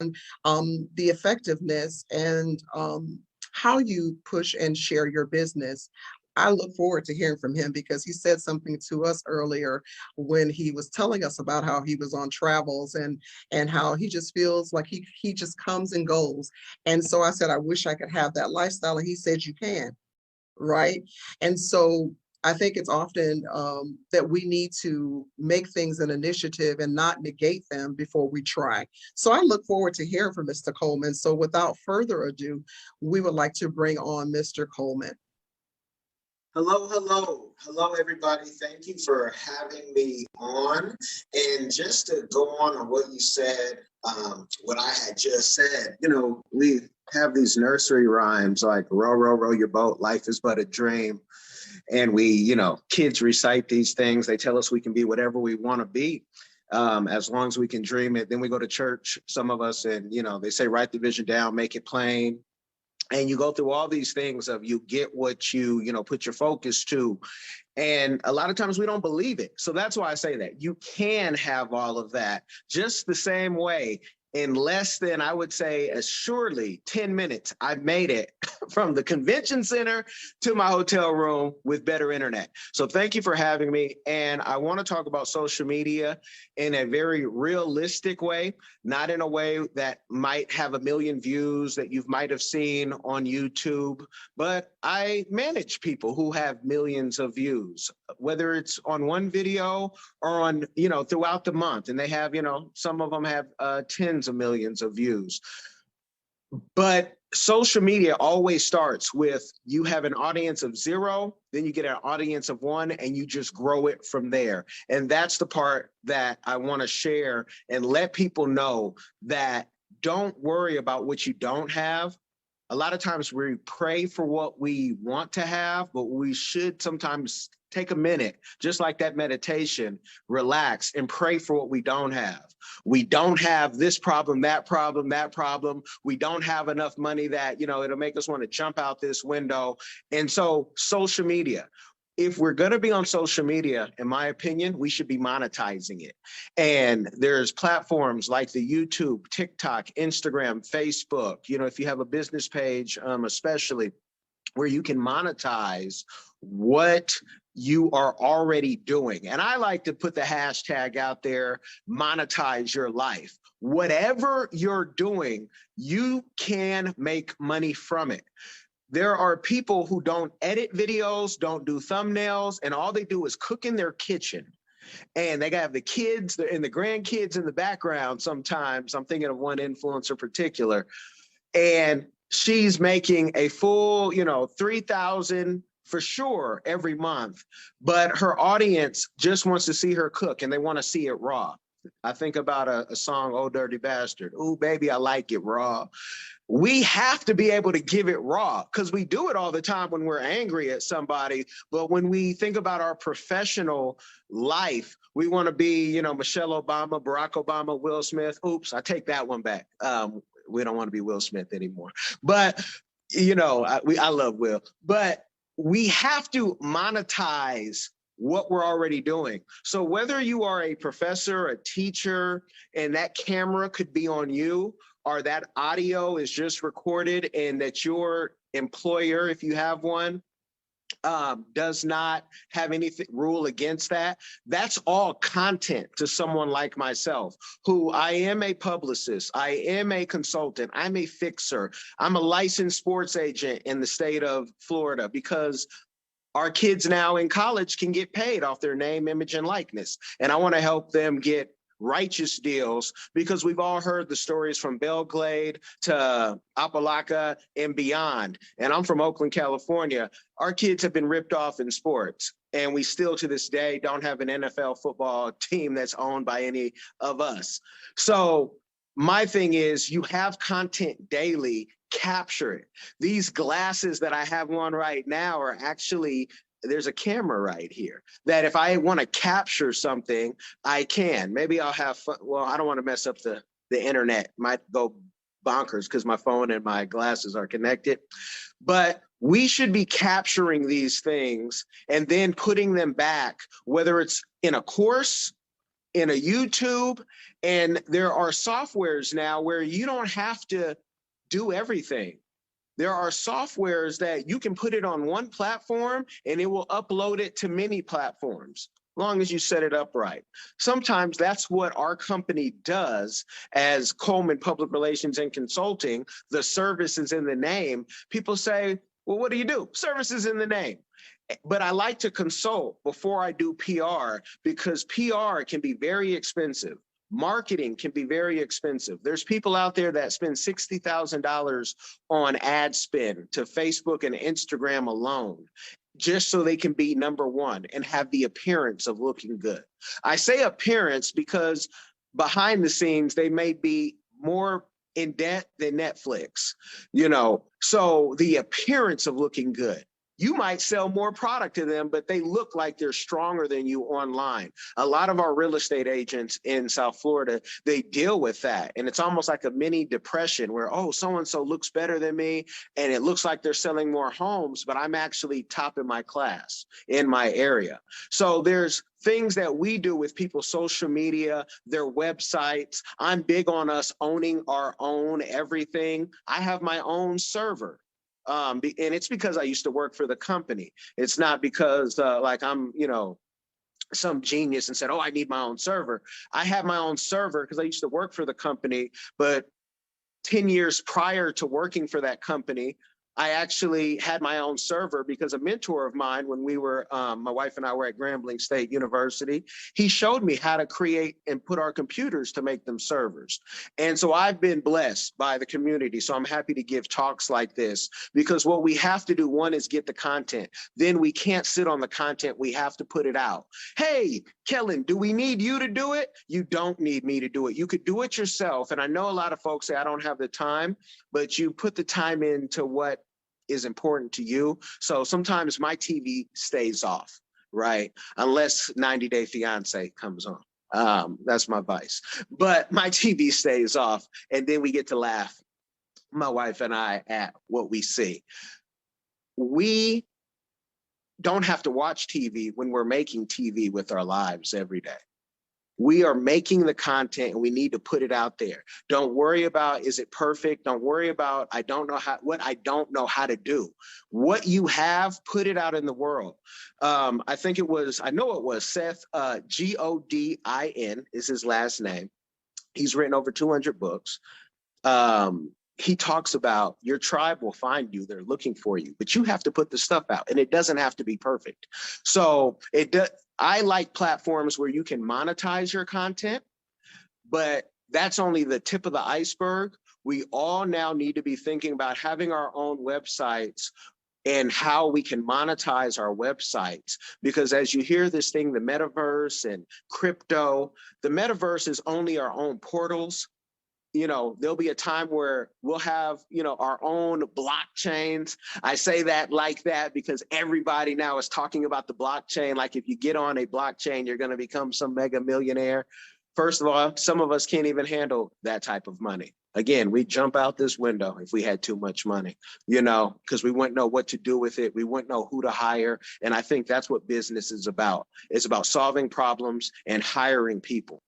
the effectiveness and how you push and share your business. I look forward to hearing from him because he said something to us earlier when he was telling us about how he was on travels and how he just feels like he just comes and goes. And so I said, I wish I could have that lifestyle. And he said, you can, right? And so I think it's often that we need to make things an initiative and not negate them before we try. So I look forward to hearing from Mr. Coleman. So without further ado, we would like to bring on Mr. Coleman. Hello, hello, hello, everybody. Thank you for having me on. And just to go on what you said, what I had just said, we have these nursery rhymes like row, row, row your boat, life is but a dream. And kids recite these things. They tell us we can be whatever we want to be. As long as we can dream it. Then we go to church, some of us, and, they say, write the vision down, make it plain. And you go through all these things of you get what you put your focus to. And a lot of times we don't believe it. So that's why I say that you can have all of that just the same way. In less than, I would say, assuredly 10 minutes, I've made it from the convention center to my hotel room with better internet. So thank you for having me. And I want to talk about social media in a very realistic way, not in a way that might have 1 million views that you might have seen on YouTube, but I manage people who have millions of views, whether it's on one video or on, throughout the month. And they have, some of them have tens of millions of views. But social media always starts with you have an audience of 0, then you get an audience of 1, and you just grow it from there. And that's the part that I want to share and let people know that don't worry about what you don't have. A lot of times we pray for what we want to have, but we should sometimes take a minute, just like that meditation, relax and pray for what we don't have. We don't have this problem, that problem, that problem. We don't have enough money that, it'll make us want to jump out this window. And so social media, if we're going to be on social media, in my opinion, we should be monetizing it. And there's platforms like the YouTube, TikTok, Instagram, Facebook, if you have a business page, especially where you can monetize what you are already doing. And I like to put the hashtag out there, monetize your life. Whatever you're doing, you can make money from it. There are people who don't edit videos, don't do thumbnails, and all they do is cook in their kitchen. And they have the kids and the grandkids in the background sometimes. I'm thinking of one influencer in particular. And she's making a full, $3,000 for sure every month. But her audience just wants to see her cook and they want to see it raw. I think about a song, Oh Dirty Bastard. Oh, baby, I like it raw. We have to be able to give it raw because we do it all the time when we're angry at somebody. But when we think about our professional life, we want to be, Michelle Obama, Barack Obama, Will Smith. Oops, I take that one back. We don't want to be Will Smith anymore. But, I love Will. But we have to monetize what we're already doing. So whether you are a professor, a teacher, and that camera could be on you, or that audio is just recorded and that your employer, if you have one, does not have anything rule against that, that's all content to someone like myself, who I am a publicist, I am a consultant, I'm a fixer, I'm a licensed sports agent in the state of Florida, because our kids now in college can get paid off their name, image, and likeness. And I want to help them get righteous deals, because we've all heard the stories from Belglade to Apalaka and beyond. And I'm from Oakland, California. Our kids have been ripped off in sports, and we still to this day don't have an NFL football team that's owned by any of us. So my thing is, you have content daily, capture it. These glasses that I have on right now are actually, there's a camera right here that if I want to capture something, I can. Maybe I'll have fun. Well, I don't want to mess up the internet. Might go bonkers because my phone and my glasses are connected. But we should be capturing these things and then putting them back, whether it's in a course in a YouTube, and there are softwares now where you don't have to do everything. There are softwares that you can put it on one platform and it will upload it to many platforms, as long as you set it up right. Sometimes that's what our company does as Coleman Public Relations and Consulting. The service is in the name. People say, well, what do you do? Service is in the name. But I like to consult before I do PR, because PR can be very expensive. Marketing can be very expensive. There's people out there that spend $60,000 on ad spend to Facebook and Instagram alone, just so they can be number one and have the appearance of looking good. I say appearance because behind the scenes, they may be more in debt than Netflix, so the appearance of looking good. You might sell more product to them, but they look like they're stronger than you online. A lot of our real estate agents in South Florida, they deal with that. And it's almost like a mini depression where, oh, so-and-so looks better than me, and it looks like they're selling more homes, but I'm actually top in my class in my area. So there's things that we do with people's social media, their websites. I'm big on us owning our own everything. I have my own server. And it's because I used to work for the company. It's not because like I'm, some genius and said, oh, I need my own server. I have my own server because I used to work for the company. But 10 years prior to working for that company, I actually had my own server because a mentor of mine, when we were, my wife and I were at Grambling State University, he showed me how to create and put our computers to make them servers. And so I've been blessed by the community. So I'm happy to give talks like this, because what we have to do, one, is get the content. Then we can't sit on the content. We have to put it out. Hey, Kellen, do we need you to do it? You don't need me to do it. You could do it yourself. And I know a lot of folks say, I don't have the time, but you put the time into what is important to you. So sometimes my TV stays off, right? Unless 90 Day Fiance comes on. That's my vice. But my TV stays off, and then we get to laugh, my wife and I, at what we see. We don't have to watch TV when we're making TV with our lives every day. We are making the content and we need to put it out there. Don't worry about, is it perfect? Don't worry about, I don't know how to do. What you have, put it out in the world. I know it was Seth, Godin is his last name. He's written over 200 books. He talks about your tribe will find you. They're looking for you, but you have to put the stuff out, and it doesn't have to be perfect. So I like platforms where you can monetize your content, but that's only the tip of the iceberg. We all now need to be thinking about having our own websites and how we can monetize our websites. Because as you hear this thing, the metaverse and crypto, the metaverse is only our own portals. There'll be a time where we'll have, our own blockchains. I say that like that because everybody now is talking about the blockchain. Like if you get on a blockchain, you're going to become some mega millionaire. First of all, some of us can't even handle that type of money. Again, we jump out this window if we had too much money, because we wouldn't know what to do with it. We wouldn't know who to hire. And I think that's what business is about. It's about solving problems and hiring people.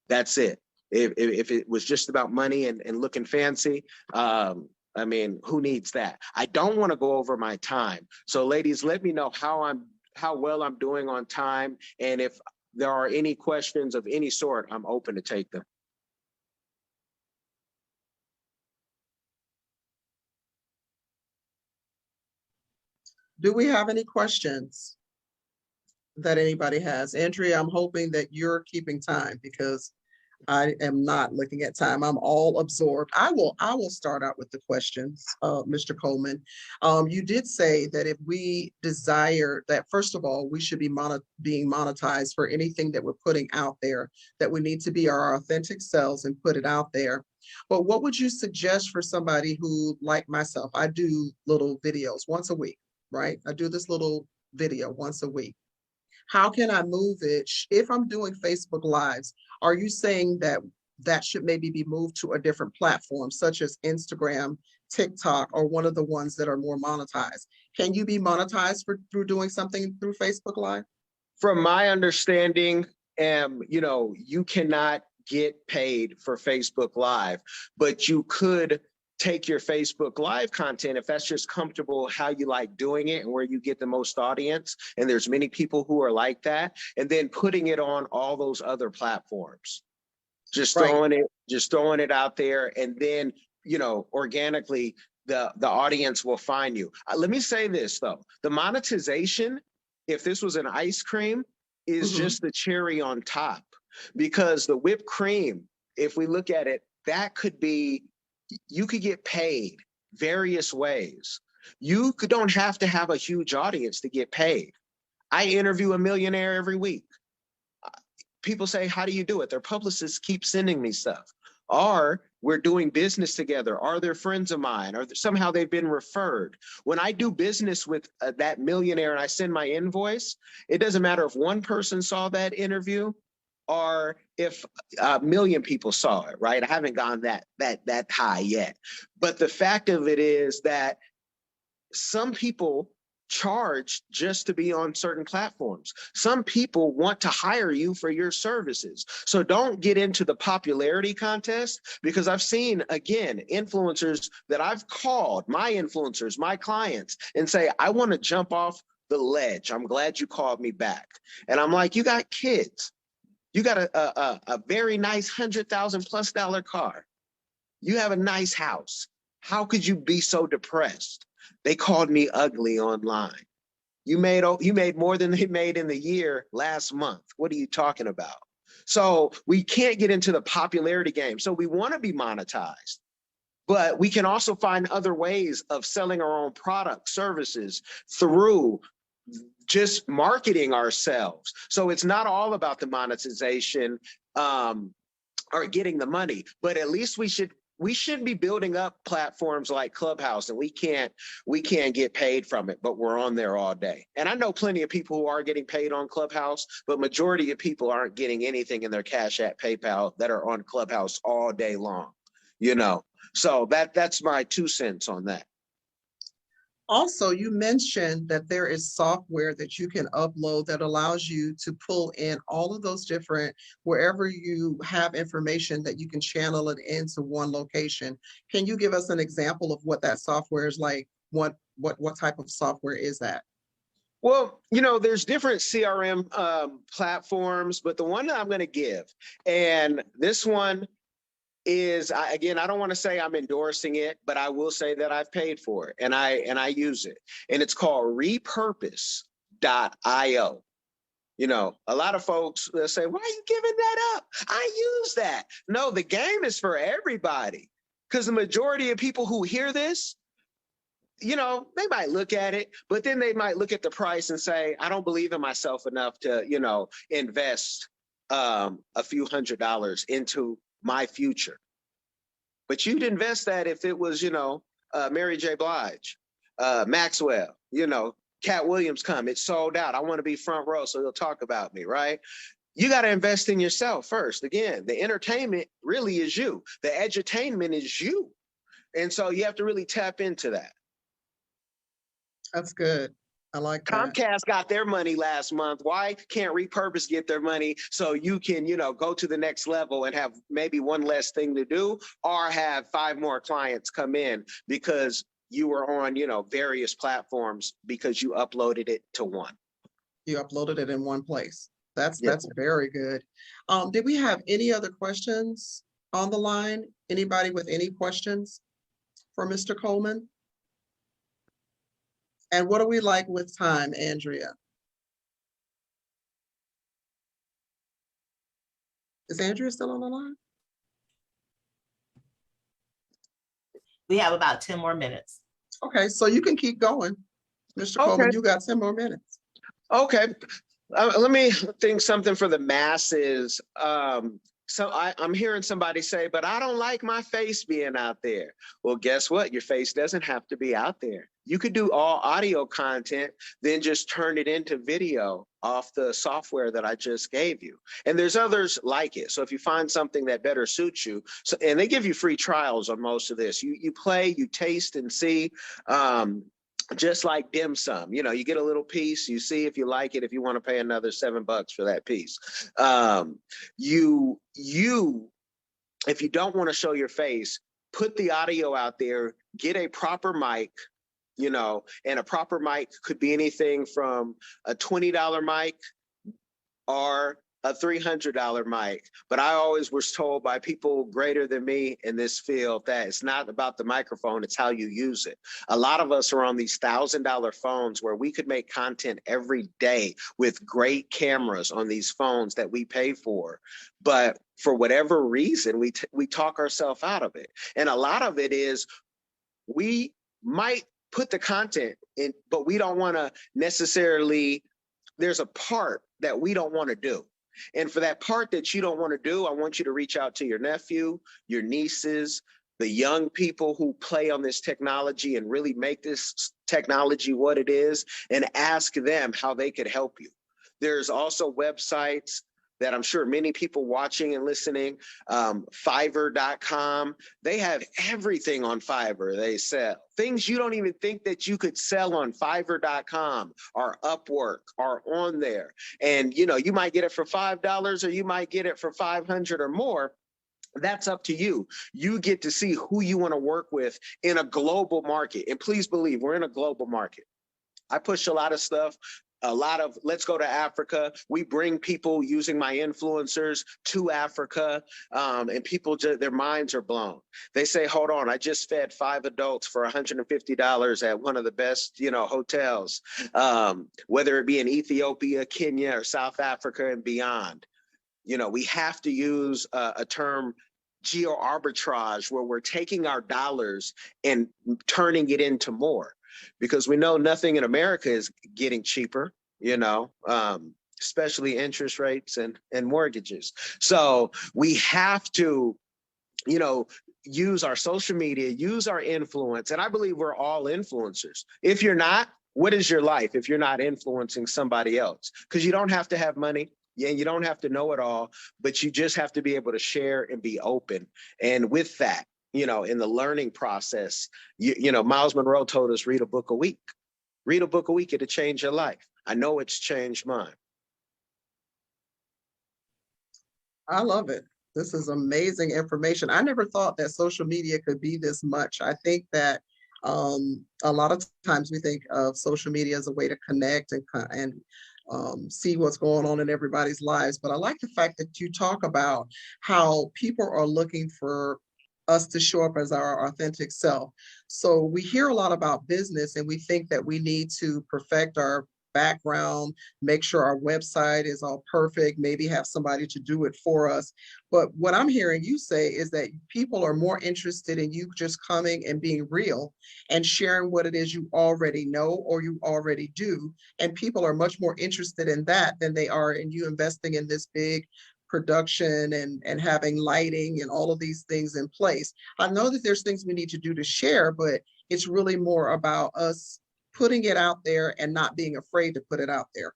That's it. If it was just about money and looking fancy, who needs that? I don't want to go over my time. So ladies, let me know how well I'm doing on time. And if there are any questions of any sort, I'm open to take them. Do we have any questions that anybody has? Andrea, I'm hoping that you're keeping time because I am not looking at time. I'm all absorbed. I will start out with the questions, Mr. Coleman. You did say that if we desire that, first of all, we should be being monetized for anything that we're putting out there, that we need to be our authentic selves and put it out there. But what would you suggest for somebody who, like myself, I do little videos once a week, right? I do this little video once a week. How can I move it? If I'm doing Facebook Lives, are you saying that that should maybe be moved to a different platform, such as Instagram, TikTok, or one of the ones that are more monetized? Can you be monetized through doing something through Facebook Live? From my understanding, you cannot get paid for Facebook Live, but you could take your Facebook Live content, if that's just comfortable, how you like doing it and where you get the most audience, and there's many people who are like that, and then putting it on all those other platforms. Just Right. throwing it out there, and then, organically, the audience will find you. Let me say this though, the monetization, if this was an ice cream, is just the cherry on top, because the whipped cream, if we look at it, that could be, you could get paid various ways. You don't have to have a huge audience to get paid. I interview a millionaire every week. People say, how do you do it? Their publicists keep sending me stuff. Or we're doing business together. Are they friends of mine? Or somehow they've been referred. When I do business with that millionaire and I send my invoice, it doesn't matter if one person saw that interview or if a million people saw it, right? I haven't gone that high yet. But the fact of it is that some people charge just to be on certain platforms. Some people want to hire you for your services. So don't get into the popularity contest, because I've seen, again, influencers that I've called, my influencers, my clients, and say, I want to jump off the ledge. I'm glad you called me back. And I'm like, you got kids. You got a very nice $100,000+ car. You have a nice house. How could you be so depressed? They called me ugly online. You made more than they made in the year last month. What are you talking about? So we can't get into the popularity game. So we want to be monetized, but we can also find other ways of selling our own products, services through just marketing ourselves. So it's not all about the monetization or getting the money, but at least we should be building up platforms like Clubhouse, and we can't get paid from it, but we're on there all day. And I know plenty of people who are getting paid on Clubhouse, but majority of people aren't getting anything in their Cash App, PayPal that are on Clubhouse all day long, So that's my 2 cents on that. Also, you mentioned that there is software that you can upload that allows you to pull in all of those different, wherever you have information, that you can channel it into one location. Can you give us an example of what that software is like? What type of software is that? Well, there's different CRM platforms, but the one that I'm going to give, and this one is, again, I don't want to say I'm endorsing it, but I will say that I've paid for it and I use it. And it's called repurpose.io. A lot of folks, they'll say, why are you giving that up? I use that. No, the game is for everybody, because the majority of people who hear this, they might look at it, but then they might look at the price and say, I don't believe in myself enough to, invest a few $100s into my future. But you'd invest that if it was, Mary J. Blige, Maxwell, Cat Williams come, it's sold out. I want to be front row, so they'll talk about me, right? You got to invest in yourself first. Again, the entertainment really is you. The edutainment is you. And so you have to really tap into that. That's good. I like that. Comcast got their money last month. Why can't Repurpose get their money so you can, go to the next level and have maybe one less thing to do, or have 5 more clients come in because you were on, various platforms because you uploaded it to one. You uploaded it in one place. That's very good. Did we have any other questions on the line? Anybody with any questions for Mr. Coleman? And what are we like with time, Andrea? Is Andrea still on the line? We have about 10 more minutes. Okay, so you can keep going. Mr. Coleman, you got 10 more minutes. Okay. Let me think something for the masses. So I'm hearing somebody say, but I don't like my face being out there. Well, guess what? Your face doesn't have to be out there. You could do all audio content, then just turn it into video off the software that I just gave you. And there's others like it. So if you find something that better suits you, and they give you free trials on most of this, you play, you taste and see. just like dim sum. You get a little piece, you see if you like it, if you want to pay another $7 for that piece. You if you don't want to show your face, put the audio out there, get a proper mic, and a proper mic could be anything from a $20 mic or a $300 mic. But I always was told by people greater than me in this field that it's not about the microphone, it's how you use it. A lot of us are on these $1,000 phones where we could make content every day with great cameras on these phones that we pay for. But for whatever reason, we talk ourselves out of it. And a lot of it is we might put the content in, but we don't want to necessarily, there's a part that we don't want to do. And for that part that you don't want to do, I want you to reach out to your nephew, your nieces, the young people who play on this technology and really make this technology what it is, and ask them how they could help you. There's also websites that I'm sure many people watching and listening, Fiverr.com, they have everything on Fiverr. They sell things you don't even think that you could sell on Fiverr.com or Upwork are on there. And, you might get it for $5 or you might get it for 500 or more. That's up to you. You get to see who you want to work with in a global market. And please believe we're in a global market. I push a lot of stuff. Let's go to Africa. We bring people using my influencers to Africa, and people, their minds are blown. They say, hold on, I just fed 5 adults for $150 at one of the best, hotels, whether it be in Ethiopia, Kenya, or South Africa and beyond. We have to use a term, geo arbitrage, where we're taking our dollars and turning it into more. Because we know nothing in America is getting cheaper, especially interest rates and mortgages. So we have to, use our social media, use our influence. And I believe we're all influencers. If you're not, what is your life if you're not influencing somebody else? Because you don't have to have money. Yeah, you don't have to know it all, but you just have to be able to share and be open. And with that, in the learning process, Miles Monroe told us, read a book a week. Read a book a week, it'll change your life. I know it's changed mine. I love it. This is amazing information. I never thought that social media could be this much. I think that a lot of times we think of social media as a way to connect and see what's going on in everybody's lives. But I like the fact that you talk about how people are looking for us to show up as our authentic self. So we hear a lot about business and we think that we need to perfect our background, make sure our website is all perfect, maybe have somebody to do it for us. But what I'm hearing you say is that people are more interested in you just coming and being real and sharing what it is you already know or you already do. And people are much more interested in that than they are in you investing in this big production and having lighting and all of these things in place. I know that there's things we need to do to share, but it's really more about us putting it out there and not being afraid to put it out there.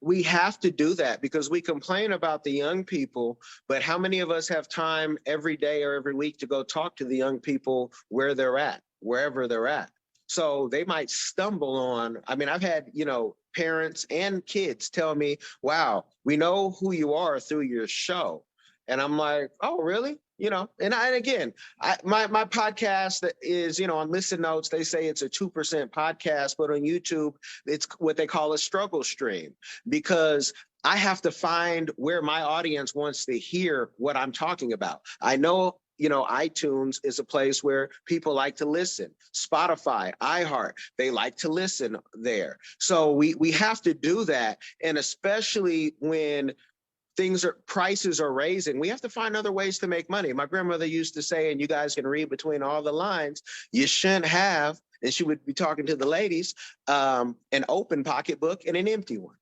We have to do that because we complain about the young people, but how many of us have time every day or every week to go talk to the young people where they're at, wherever they're at? So they might stumble on, I've had, parents and kids tell me, wow, we know who you are through your show. And I'm like, oh, really? My podcast is, on Listen Notes, they say it's a 2% podcast, but on YouTube, it's what they call a struggle stream, because I have to find where my audience wants to hear what I'm talking about. I know, iTunes is a place where people like to listen. Spotify, iHeart, they like to listen there. So we have to do that. And especially when prices are raising, we have to find other ways to make money. My grandmother used to say, and you guys can read between all the lines, you shouldn't have, and she would be talking to the ladies, an open pocketbook and an empty one.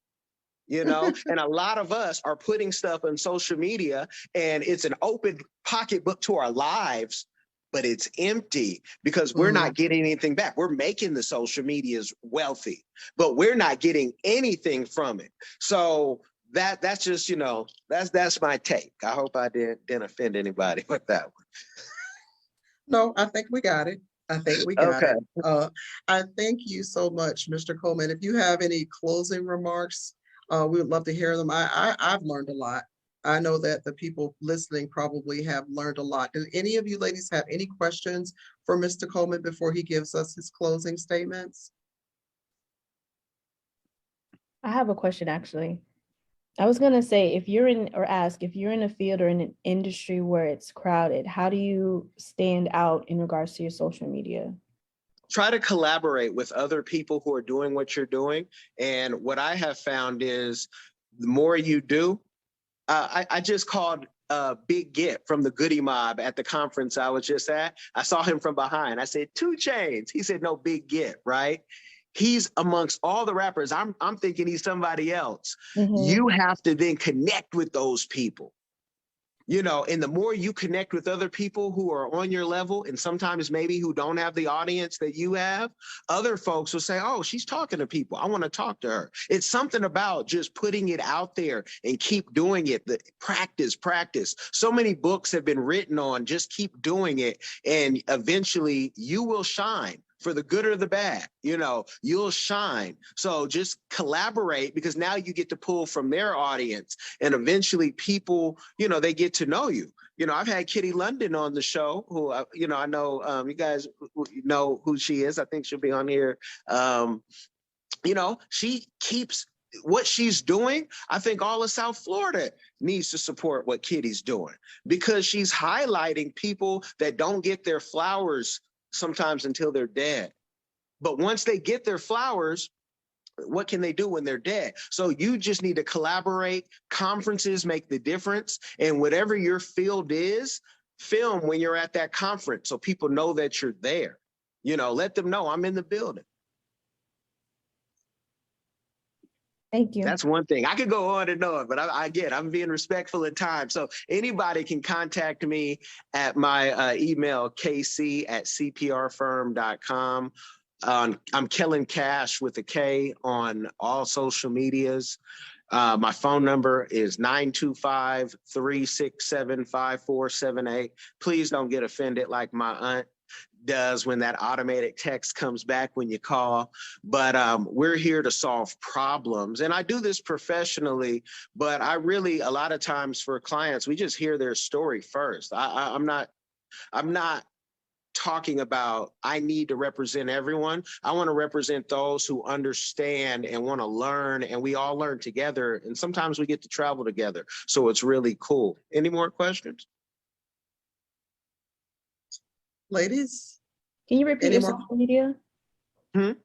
And a lot of us are putting stuff on social media and it's an open pocketbook to our lives, but it's empty because we're not getting anything back. We're making the social medias wealthy, but we're not getting anything from it. So that's just, that's my take. I hope I didn't offend anybody with that one. No, I think we got it. I think we got Okay. it. I thank you so much, Mr. Coleman. If you have any closing remarks, we would love to hear them. I've learned a lot. I know that the people listening probably have learned a lot. Do any of you ladies have any questions for Mr. Coleman before he gives us his closing statements? I have a question actually. I was gonna say, if you're in, or ask, if you're in a field or in an industry where it's crowded, how do you stand out in regards to your social media? Try to collaborate with other people who are doing what you're doing. And what I have found is the more you do, I just called Big Get from the Goody Mob at the conference I was just at. I saw him from behind. I said, 2 Chainz. He said, no, Big Get, right? He's amongst all the rappers. I'm thinking he's somebody else. You have to then connect with those people. You know, and the more you connect with other people who are on your level, and sometimes maybe who don't have the audience that you have, other folks will say, oh, she's talking to people. I want to talk to her. It's something about just putting it out there and keep doing it. The practice, practice. So many books have been written on just keep doing it, and eventually you will shine. For the good or the bad, you know, you'll shine. So just collaborate, because now you get to pull from their audience, and eventually people, you know, they get to know you. You know, I've had Kitty London on the show, who, you know, I know you guys know who she is. I think she'll be on here. You know, she keeps what she's doing. I think all of South Florida needs to support what Kitty's doing, because she's highlighting people that don't get their flowers sometimes until they're dead. But once they get their flowers, what can they do when they're dead? So you just need to collaborate. Conferences make the difference. And whatever your field is, film when you're at that conference so people know that you're there. You know, let them know I'm in the building. Thank you. That's one thing. I could go on and on, but I'm being respectful of time. So anybody can contact me at my email, kc@cprfirm.com. I'm Kellen Cash with a K on all social medias. My phone number is 925-367-5478. Please don't get offended like my aunt does when that automated text comes back when you call. But we're here to solve problems. And I do this professionally, but I really, a lot of times for clients, we just hear their story first. I'm not talking about I need to represent everyone. I want to represent those who understand and want to learn, and we all learn together. And sometimes we get to travel together. So it's really cool. Any more questions? Ladies, Can you repeat any your more? social media? Can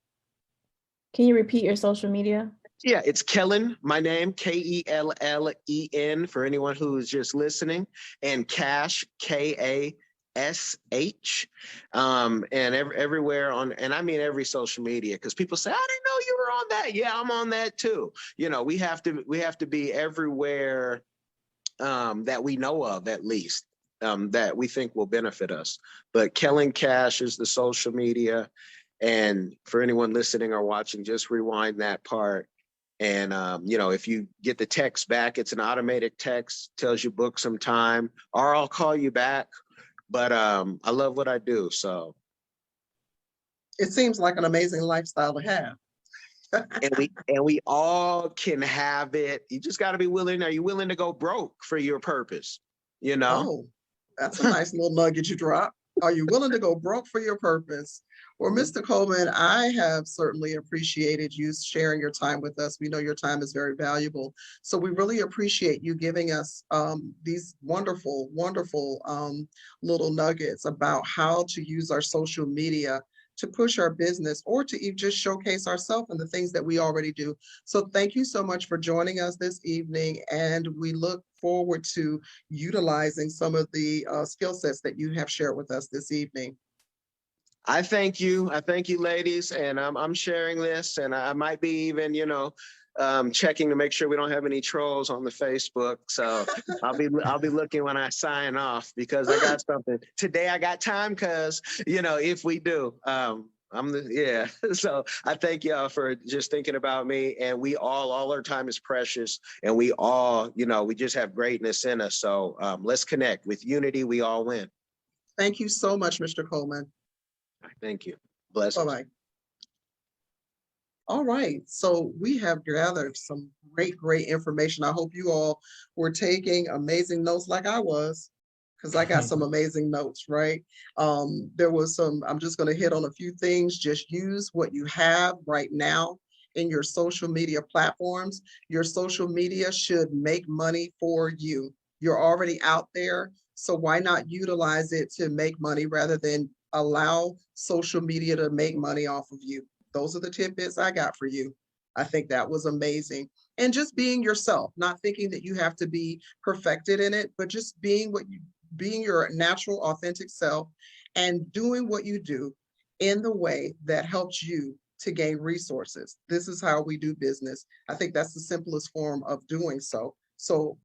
you repeat your social media? Yeah, it's Kellen, my name, K-E-L-L-E-N, for anyone who is just listening, and Cash, K-A-S-H, and everywhere on, and I mean every social media, because people say, I didn't know you were on that. Yeah, I'm on that too. You know, we have to be everywhere that we know of, at least. That we think will benefit us. But Kellen Cash is the social media. And for anyone listening or watching, just rewind that part. And, you know, if you get the text back, it's an automated text, tells you book some time, or I'll call you back. But I love what I do. So It seems like an amazing lifestyle to have. and we all can have it. You just got to be willing. Are you willing to go broke for your purpose? You know? Oh, that's a nice little nugget you drop. Are you willing to go broke for your purpose? Well, Mr. Coleman, I have certainly appreciated you sharing your time with us. We know your time is very valuable. So we really appreciate you giving us these wonderful, wonderful little nuggets about how to use our social media to push our business, or to even just showcase ourselves and the things that we already do. So thank you so much for joining us this evening, and we look forward to utilizing some of the skill sets that you have shared with us this evening. I thank you. I thank you, ladies. And I'm sharing this, and I might be even, you know, checking to make sure we don't have any trolls on the Facebook. So I'll be looking when I sign off, because I got something today. I got time, because, you know, if we do, yeah. So I thank y'all for just thinking about me, and we all our time is precious, and we all, you know, we just have greatness in us. So let's connect. With unity, we all win. Thank you so much, Mr. Coleman. Thank you. Blessings. Bye-bye. All right, so we have gathered some great information. I hope you all were taking amazing notes like I was, because I got some amazing notes, right? There was some, I'm just gonna hit on a few things. Just use what you have right now in your social media platforms. Your social media should make money for you. You're already out there, so why not utilize it to make money rather than allow social media to make money off of you? Those are the tidbits I got for you. I think that was amazing. And just being yourself, not thinking that you have to be perfected in it, but just being your natural, authentic self and doing what you do in the way that helps you to gain resources. This is how we do business. I think that's the simplest form of doing so. So